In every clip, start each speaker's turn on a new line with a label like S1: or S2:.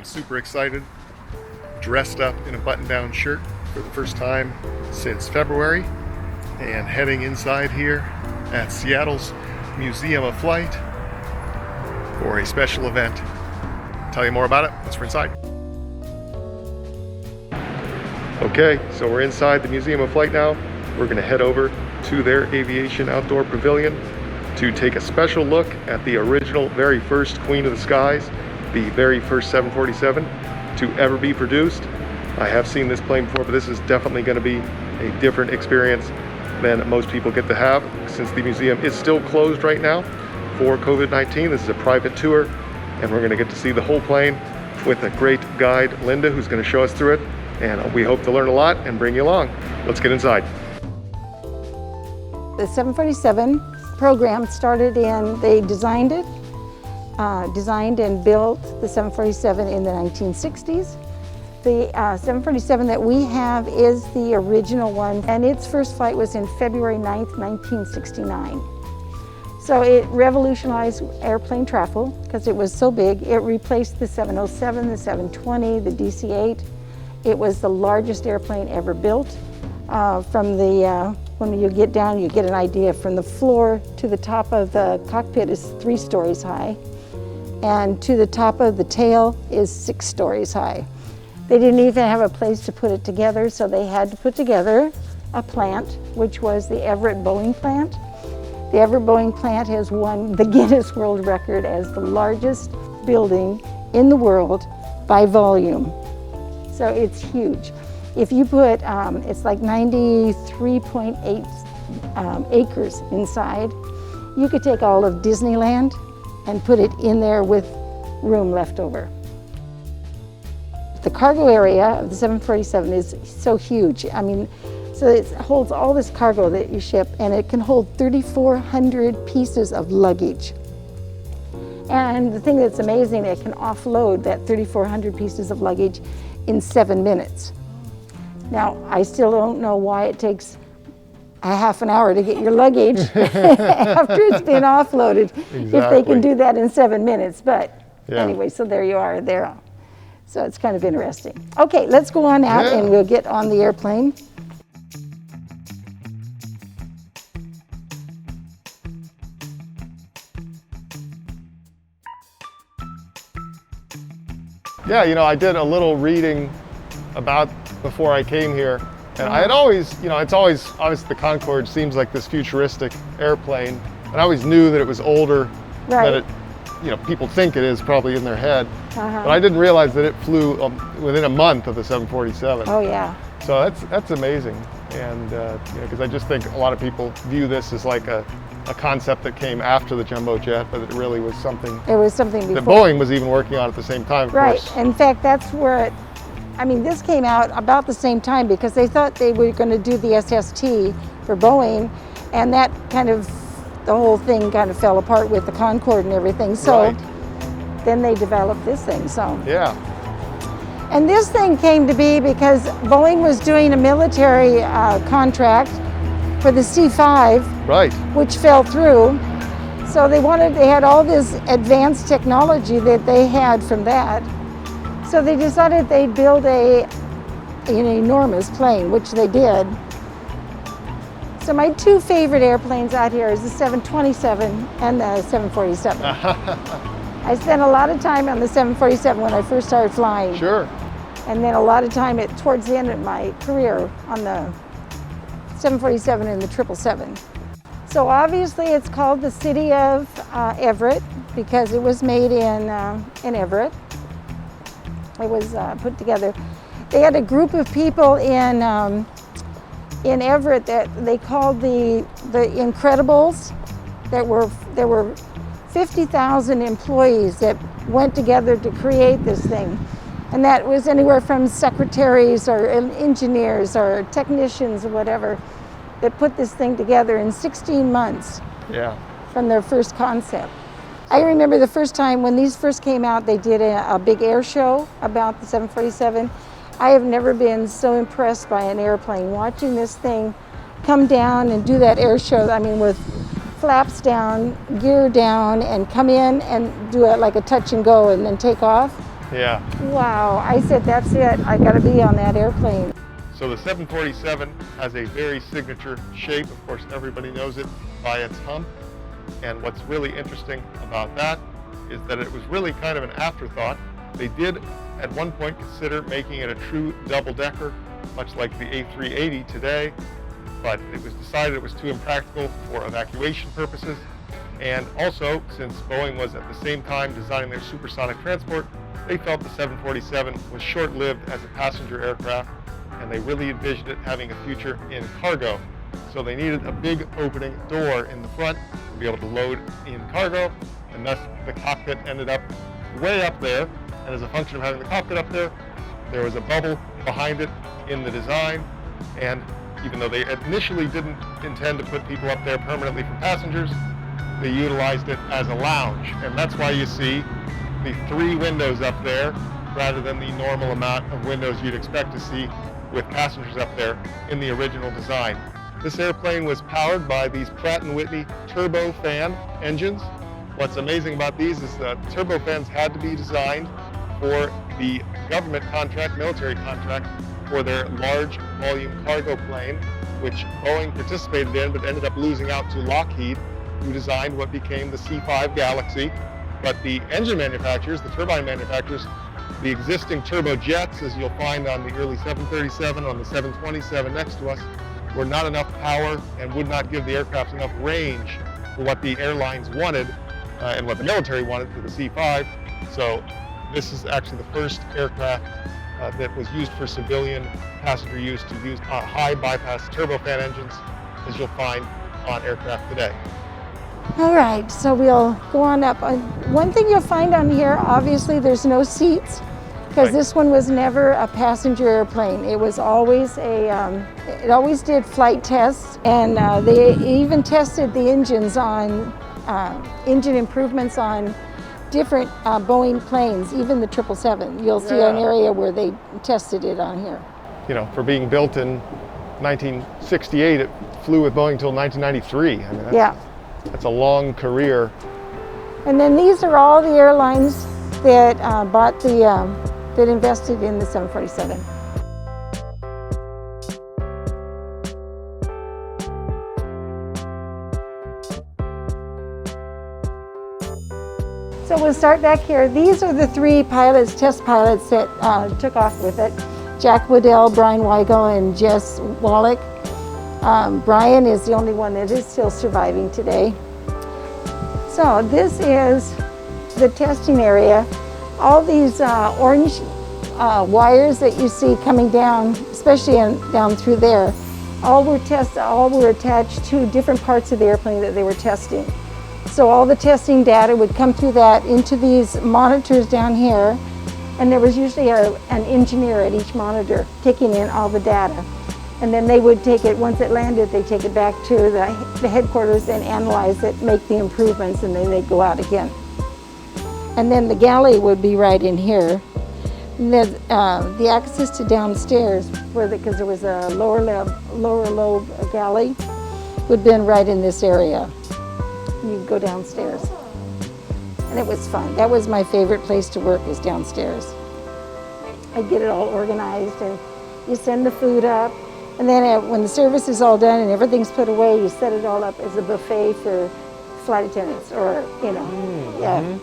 S1: super excited. Dressed up in a button-down shirt for the first time since February and heading inside here at Seattle's Museum of Flight for a special event. Tell you more about it, let's go inside. Okay, so we're inside the Museum of Flight now. We're gonna head over to their aviation outdoor pavilion to take a special look at the original, very first Queen of the Skies, the very first 747 to ever be produced. I have seen this plane before, but this is definitely going to be a different experience than most people get to have, since the museum is still closed right now for COVID-19. This is a private tour, and we're going to get to see the whole plane with a great guide, Linda, who's going to show us through it, and we hope to learn a lot and bring you along. Let's get inside.
S2: The 747 program started they designed and built the 747 in the 1960s. The 747 that we have is the original one, and its first flight was in February 9th, 1969. So it revolutionized airplane travel because it was so big. It replaced the 707, the 720, the DC-8. It was the largest airplane ever built. When you get down, you get an idea. From the floor to the top of the cockpit is 3 stories high, and to the top of the tail is 6 stories high. They didn't even have a place to put it together, so they had to put together a plant, which was the Everett Boeing plant. The Everett Boeing plant has won the Guinness World Record as the largest building in the world by volume. So it's huge. If you put, it's like 93.8 acres inside. You could take all of Disneyland and put it in there with room left over. The cargo area of the 747 is so huge. I mean, so it holds all this cargo that you ship, and it can hold 3,400 pieces of luggage. And the thing that's amazing, it can offload that 3,400 pieces of luggage in 7 minutes. Now, I still don't know why it takes a half an hour to get your luggage after it's been offloaded, if they can do that in 7 minutes. But anyway, so there you are there. So it's kind of interesting. Okay, let's go on out and we'll get on the airplane.
S1: Yeah, you know, I did a little reading about before I came here, and I had always, you know, it's always, obviously the Concorde seems like this futuristic airplane, and I always knew that it was older than it, you know, people think it is probably in their head, but I didn't realize that it flew within a month of the 747.
S2: Oh yeah.
S1: So that's amazing, and you know, because I just think a lot of people view this as like a concept that came after the jumbo jet, but it really was something.
S2: It was something before.
S1: That Boeing was even working on at the same time. Of course.
S2: In fact, that's where I mean, this came out about the same time because they thought they were going to do the SST for Boeing, and that kind of, the whole thing kind of fell apart with the Concorde and everything. So then they developed this thing. So and this thing came to be because Boeing was doing a military contract for the C-5, which fell through. So they had all this advanced technology that they had from that. So they decided they'd build an enormous plane, which they did. So my 2 favorite airplanes out here is the 727 and the 747. I spent a lot of time on the 747 when I first started flying.
S1: Sure.
S2: And then a lot of time towards the end of my career on the 747 and the 777. So obviously it's called the City of Everett because it was made in Everett. It was put together. They had a group of people in Everett that they called the Incredibles. There were 50,000 employees that went together to create this thing, and that was anywhere from secretaries or engineers or technicians or whatever that put this thing together in 16 months. From their first concept. I remember the first time when these first came out, they did a big air show about the 747. I have never been so impressed by an airplane. Watching this thing come down and do that air show, I mean, with flaps down, gear down, and come in and do it like a touch and go and then take off.
S1: Yeah.
S2: Wow, I said, that's it. I gotta be on that airplane.
S1: So the 747 has a very signature shape. Of course, everybody knows it by its hump. And what's really interesting about that is that it was really kind of an afterthought. They did at one point consider making it a true double-decker, much like the A380 today, but it was decided it was too impractical for evacuation purposes. And also, since Boeing was at the same time designing their supersonic transport, they felt the 747 was short-lived as a passenger aircraft, and they really envisioned it having a future in cargo. So they needed a big opening door in the front to be able to load in cargo, and thus the cockpit ended up way up there. And as a function of having the cockpit up there, there was a bubble behind it in the design. And even though they initially didn't intend to put people up there permanently for passengers, they utilized it as a lounge. And that's why you see the 3 windows up there rather than the normal amount of windows you'd expect to see with passengers up there in the original design. This airplane was powered by these Pratt & Whitney turbofan engines. What's amazing about these is that turbofans had to be designed for the government contract, military contract, for their large volume cargo plane, which Boeing participated in but ended up losing out to Lockheed, who designed what became the C-5 Galaxy. But the engine manufacturers, the turbine manufacturers, the existing turbojets, as you'll find on the early 737, on the 727 next to us, were not enough power and would not give the aircraft enough range for what the airlines wanted and what the military wanted for the C-5. So this is actually the first aircraft that was used for civilian passenger use to use high bypass turbofan engines, as you'll find on aircraft today.
S2: All right, so we'll go on up. One thing you'll find on here, obviously there's no seats, because this one was never a passenger airplane. It was always it always did flight tests, and they even tested the engines on, engine improvements on different Boeing planes, even the 777. You'll see an area where they tested it on here.
S1: You know, for being built in 1968, it flew with Boeing until 1993. I mean, that's a long career.
S2: And then these are all the airlines that bought the, that invested in the 747. So we'll start back here. These are the 3 pilots, test pilots that took off with it. Jack Waddell, Brian Weigel, and Jess Wallach. Brian is the only one that is still surviving today. So this is the testing area. All these orange wires that you see coming down, especially down through there, all were attached to different parts of the airplane that they were testing. So all the testing data would come through that into these monitors down here, and there was usually an engineer at each monitor taking in all the data. And then they would take it, once it landed, they take it back to the headquarters and analyze it, make the improvements, and then they'd go out again. And then the galley would be right in here. And then the access to downstairs, because there was a lower lobe galley, would have been right in this area. You'd go downstairs. And it was fun. That was my favorite place to work, is downstairs. I'd get it all organized, and you send the food up. And then when the service is all done and everything's put away, you set it all up as a buffet for flight attendants, or, you know,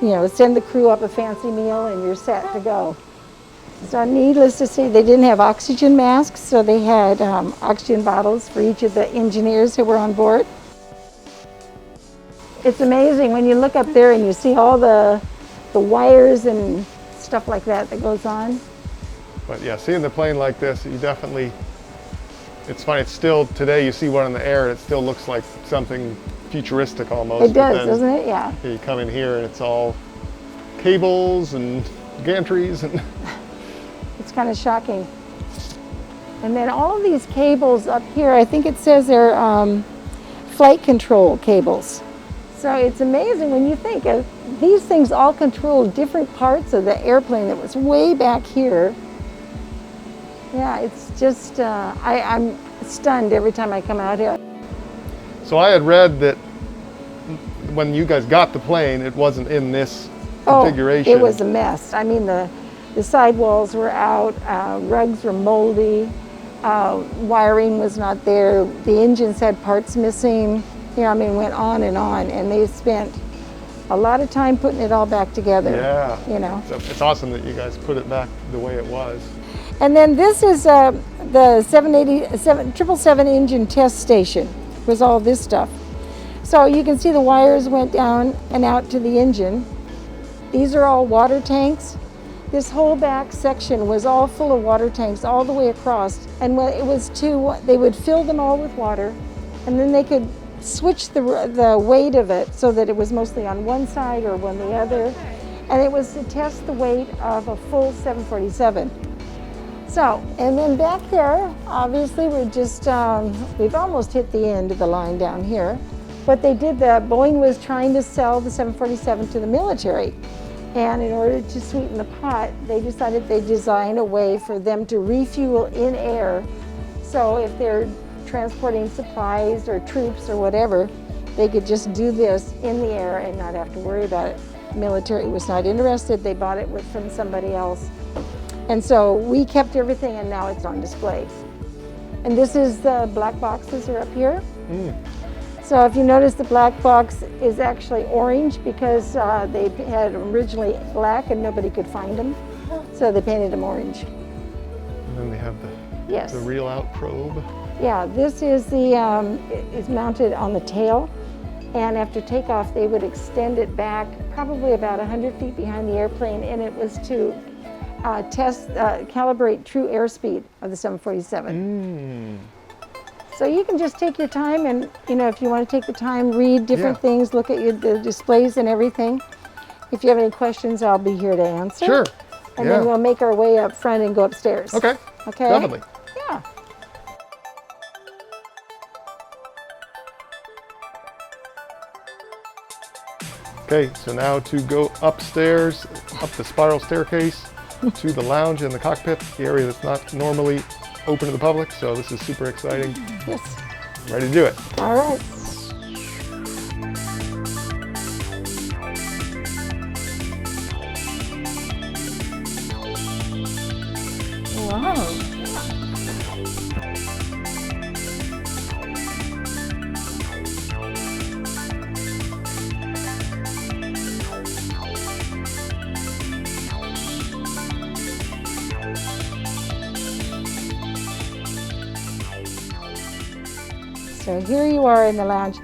S2: you know, send the crew up a fancy meal and you're set to go. So needless to say, they didn't have oxygen masks, so they had oxygen bottles for each of the engineers who were on board. It's amazing when you look up there and you see all the wires and stuff like that goes on.
S1: But yeah, seeing the plane like this, you definitely, it's funny, it's still, today you see one in the air and it still looks like something futuristic almost.
S2: It does, doesn't it? Yeah.
S1: You come in here and it's all cables and gantries and
S2: it's kind of shocking. And then all of these cables up here, I think it says they're flight control cables. So it's amazing when you think of these things all control different parts of the airplane that was way back here. Yeah, it's just, I'm stunned every time I come out here.
S1: So I had read that when you guys got the plane, it wasn't in this configuration.
S2: It was a mess. I mean, the sidewalls were out, rugs were moldy, wiring was not there, the engines had parts missing. You know, I mean, went on, and they spent a lot of time putting it all back together.
S1: Yeah.
S2: You know.
S1: It's awesome that you guys put it back the way it was.
S2: And then this is the 777 engine test station. Was all this stuff. So you can see the wires went down and out to the engine. These are all water tanks. This whole back section was all full of water tanks all the way across. And when it was they would fill them all with water, and then they could switch the weight of it so that it was mostly on one side or on the other. And it was to test the weight of a full 747. So, and then back there, obviously we're just, we've almost hit the end of the line down here. What they did, Boeing was trying to sell the 747 to the military. And in order to sweeten the pot, they decided they'd design a way for them to refuel in air. So if they're transporting supplies or troops or whatever, they could just do this in the air and not have to worry about it. The military was not interested. They bought it from somebody else. And so we kept everything, and now it's on display. And this is the black boxes are up here. So if you notice, the black box is actually orange because they had originally black and nobody could find them. So they painted them orange.
S1: And then they have the reel out probe.
S2: Yeah, this is is mounted on the tail. And after takeoff, they would extend it back probably about 100 feet behind the airplane, and it was to calibrate true airspeed of the 747. So you can just take your time, and you know, if you want to take the time, read different things, look at the displays and everything. If you have any questions, I'll be here to answer.
S1: Sure.
S2: And then we'll make our way up front and go upstairs.
S1: Okay.
S2: Okay.
S1: Definitely.
S2: Yeah.
S1: Okay, so now to go upstairs, up the spiral staircase to the lounge and the cockpit, the area that's not normally open to the public. So this is super exciting.
S2: Yes.
S1: Ready to do it.
S2: All right. Wow. So here you are in the lounge.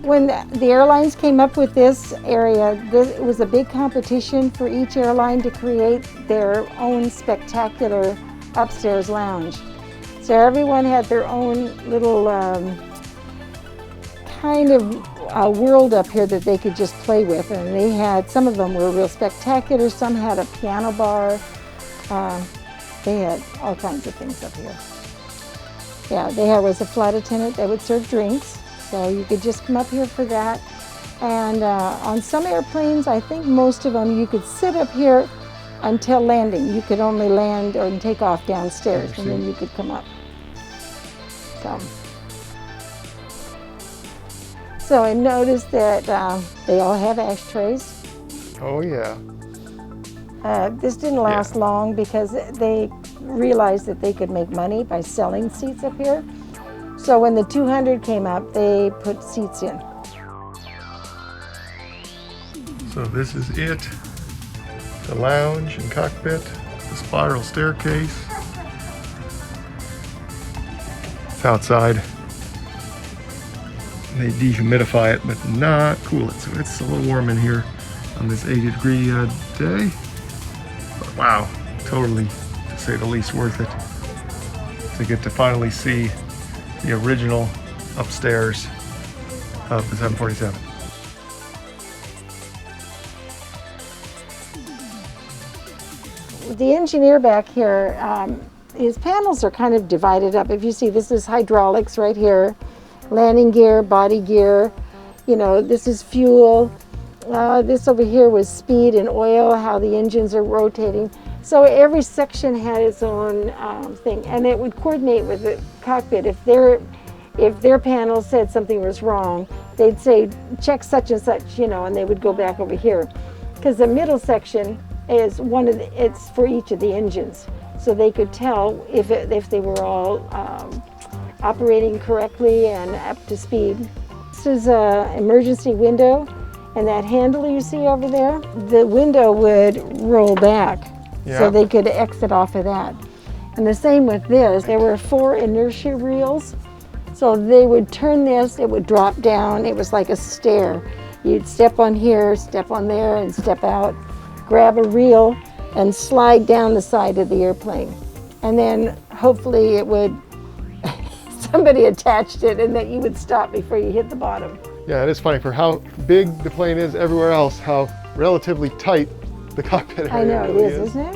S2: When the airlines came up with this area, it was a big competition for each airline to create their own spectacular upstairs lounge. So everyone had their own little kind of world up here that they could just play with. And they had, some of them were real spectacular, some had a piano bar. They had all kinds of things up here. Yeah, there was a flight attendant that would serve drinks, so you could just come up here for that. And on some airplanes, I think most of them, you could sit up here until landing. You could only land or take off downstairs, and then you could come up. So I noticed that they all have ashtrays.
S1: Oh yeah.
S2: This didn't last long because they realized that they could make money by selling seats up here. So when the 200 came up, they put seats in.
S1: So this is it. The lounge and cockpit, the spiral staircase. It's outside. They dehumidify it, but not cool it. So it's a little warm in here on this 80-degree day. But wow, totally, to say the least, worth it to get to finally see the original upstairs of the 747.
S2: The engineer back here, his panels are kind of divided up. If you see, this is hydraulics right here, landing gear, body gear, you know, this is fuel. This over here was speed and oil, how the engines are rotating. So every section had its own thing, and it would coordinate with the cockpit. If their panel said something was wrong, they'd say, check such and such, you know, and they would go back over here. because the middle section is it's for each of the engines, so they could tell if they were all operating correctly and up to speed. This is an emergency window, and that handle you see over there, the window would roll back, so they could exit off of that. And the same with this. There were 4 inertia reels, so they would turn this, it would drop down. It was like a stair. You'd step on here, step on there, and step out, grab a reel, and slide down the side of the airplane. And then hopefully it would, somebody attached it, and that you would stop before you hit the bottom.
S1: Yeah, it is funny for how big the plane is everywhere else, how relatively tight the cockpit area
S2: I know,
S1: really
S2: it is, isn't it?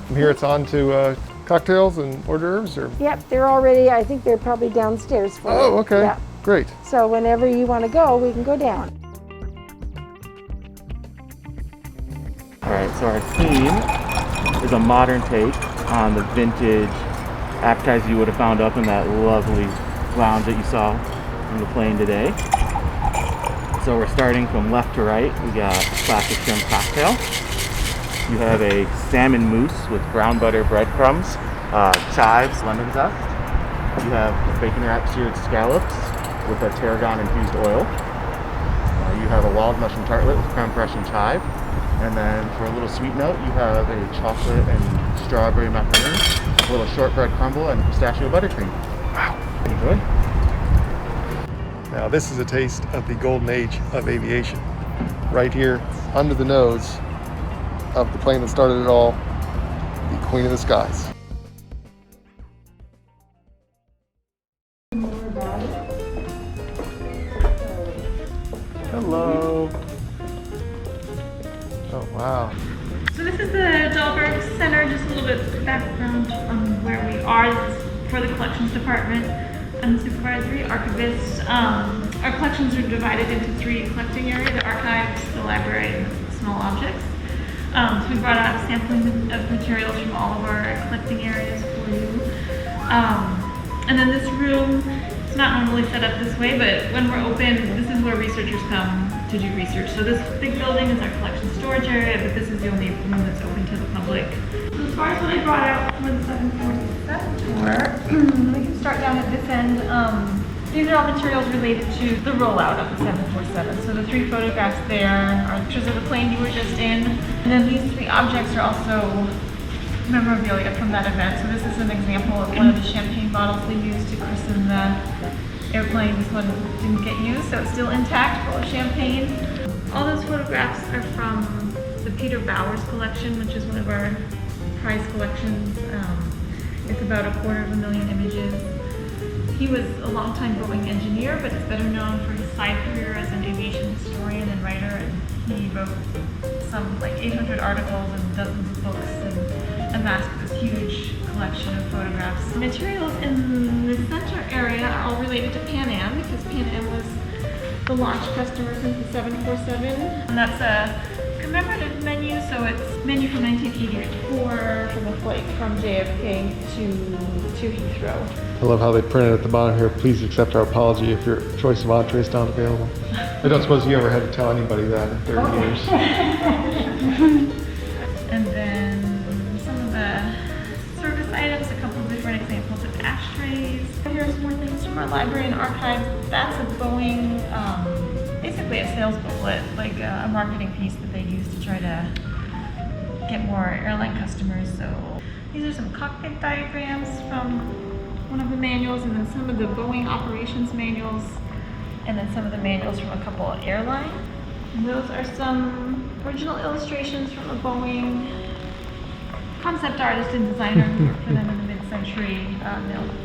S1: From here it's on to cocktails and hors d'oeuvres, or?
S2: Yep, they're already, I think they're probably downstairs for you.
S1: Oh, okay,
S2: Yeah.
S1: great.
S2: So whenever you want to go, we can go down.
S3: All right, so our theme is a modern take on the vintage appetizer you would have found up in that lovely lounge that you saw on the plane today. So we're starting from left to right. We got a classic shrimp cocktail. You have a salmon mousse with brown butter breadcrumbs, chives, lemon zest. You have bacon wrapped seared scallops with a tarragon infused oil. You have a wild mushroom tartlet with creme fraiche and chive. And then for a little sweet note, you have a chocolate and strawberry macaroon, a little shortbread crumble, and pistachio buttercream. Wow. Enjoy.
S1: Now this is a taste of the golden age of aviation. Right here, under the nose of the plane that started it all, the Queen of the Skies. Hello. Oh, wow.
S4: So this is the Dahlberg Center, just a little bit of background on where we are. This is for the collections department and the supervisory archivists. Our collections are divided into 3 collecting areas: the archives, the library, and the small objects. So we brought out sampling of materials from all of our collecting areas for you. And then this room, it's not normally set up this way, but when we're open, this is where researchers come to do research. So this big building is our collection storage area, but this is the only room that's open to the public. So as far as what I brought out for the 747 tour, we can start down at this end. These are all materials related to the rollout of the 747. So the 3 photographs there are pictures of the plane you were just in. And then these 3 objects are also memorabilia from that event. So this is an example of one of the champagne bottles they used to christen the airplane. This one didn't get used, so it's still intact, full of champagne. All those photographs are from the Peter Bowers collection, which is one of our prize collections. It's about 250,000 images. He was a longtime Boeing engineer, but is better known for his side career as an aviation historian and writer. And he wrote some like 800 articles and dozens of books and amassed this huge collection of photographs. The materials in the center area are all related to Pan Am, because Pan Am was the launch customer since the 747. And that's a commemorative menu, so it's menu from 1984 from a flight from JFK to Heathrow.
S1: I love how they printed at the bottom here, please accept our apology if your choice of entree is not available. I don't suppose you ever had to tell anybody that in 30 years.
S4: And then some of the service items, a couple of different examples of ashtrays. Here's more things from our library and archives. That's a Boeing, basically a sales booklet, like a marketing piece that they use to try to get more airline customers. So these are some cockpit diagrams from one of the manuals, and then some of the Boeing operations manuals, and then some of the manuals from a couple of airlines. And those are some original illustrations from a Boeing concept artist and designer who worked for them in the mid-century,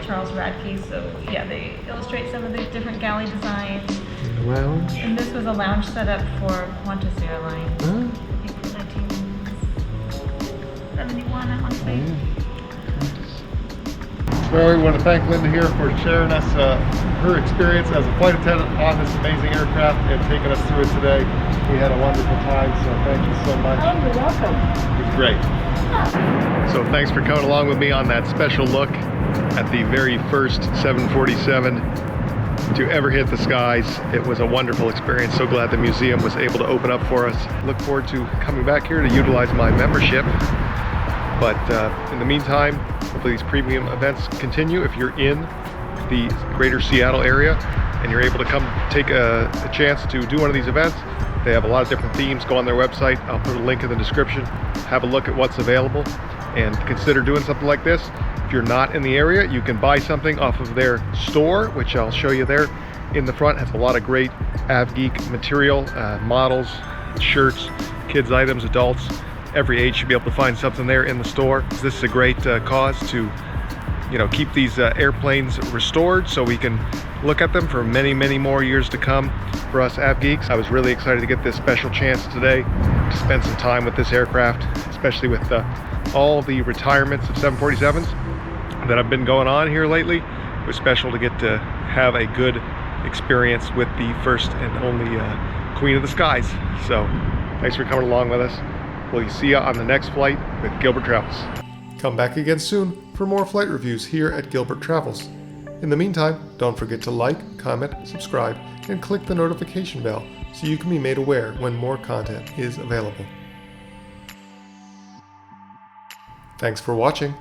S4: Charles Radke. So yeah, they illustrate some of the different galley designs.
S1: The lounge.
S4: And this was a lounge set up for Qantas Airlines.
S1: Huh?
S4: I think from 1971, I want to say.
S1: Well, we want to thank Linda here for sharing us her experience as a flight attendant on this amazing aircraft and taking us through it today. We had a wonderful time, so thank you so much.
S2: Oh, you're welcome.
S1: It was great. So thanks for coming along with me on that special look at the very first 747. to ever hit the skies. It was a wonderful experience. So glad the museum was able to open up for us. Look forward to coming back here to utilize my membership. But in the meantime, hopefully these premium events continue. If you're in the greater Seattle area and you're able to come take a chance to do one of these events, they have a lot of different themes. Go on their website. I'll put a link in the description. Have a look at what's available and consider doing something like this. If you're not in the area, you can buy something off of their store, which I'll show you there in the front. It has a lot of great AvGeek material, models, shirts, kids items, adults. Every age should be able to find something there in the store. This is a great cause to, you know, keep these airplanes restored so we can look at them for many, many more years to come. For us AvGeeks, I was really excited to get this special chance today to spend some time with this aircraft, especially with all the retirements of 747s that have been going on here lately. It was special to get to have a good experience with the first and only Queen of the Skies. So thanks for coming along with us. We'll see you on the next flight with Gilbert Travels. Come back again soon for more flight reviews here at Gilbert Travels. In the meantime, don't forget to like, comment, subscribe, and click the notification bell so you can be made aware when more content is available. Thanks for watching.